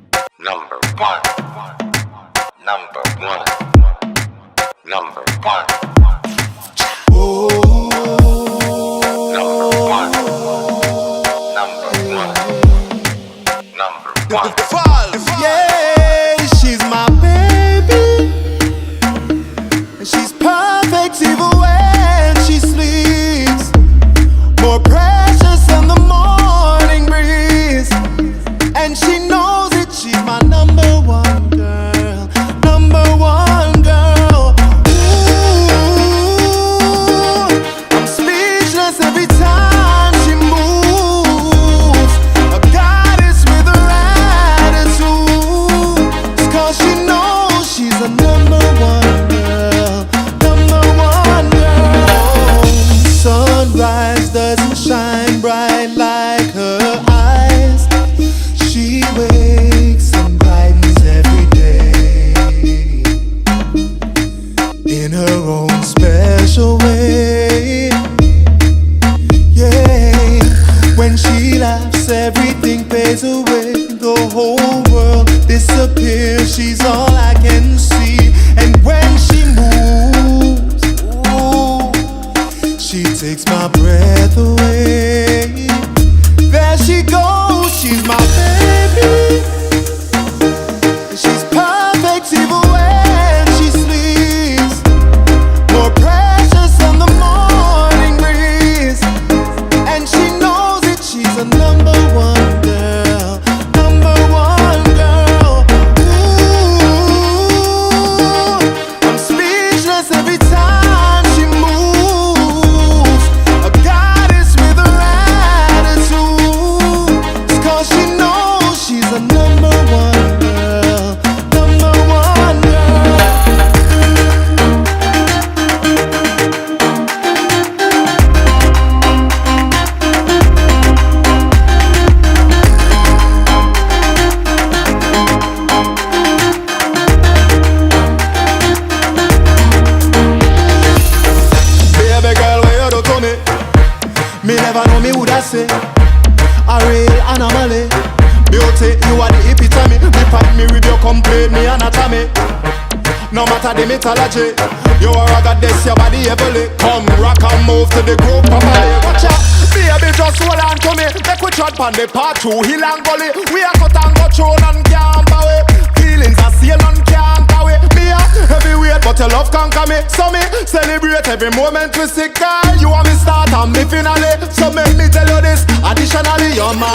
Number one. Number one. Number one. Oh, Number one. Number one. Number one. yeah, she's my baby, and she's perfect even when she sleeps. More precious than the morning breeze, and she knows it. She's my number one girl, number one girl. Ooh, I'm speechless every time she moves. A goddess with her attitude. It's 'cause she knows she's a number one girl, number one girl. Sunrise doesn't shine bright like her eyes. She wakes and brightens every day in her own special way. Yeah, when she laughs, everything fades away. The whole world disappears. She's all I can see. And when she moves, ooh, she takes my breath away. There she goes, she's my baby. She's perfect even when she sleeps. More precious than the morning breeze, and she knows it. She's a number one girl, number one girl. Ooh, I'm speechless every time she moves. A goddess with her attitude. It's 'cause she knows she's a number one girl, number one girl. Baby girl, what you do to me? Me never know me woulda say a real anomaly. Beauty, you are the epitome. Me fight me with your complaint, me anatomy. No matter the mythology, you are a goddess, your body heavily. Come rock and move to the group properly. Watch out, baby, just hold on to me. Make we trot on the part 2, hill and gully. We are cut and go through and can't away. Feelings are sail and can't away. Me a heavyweight, but your love conquer me. So me celebrate every moment we see, girl. You are me start and me finale. So make me tell you this, additionally, you're my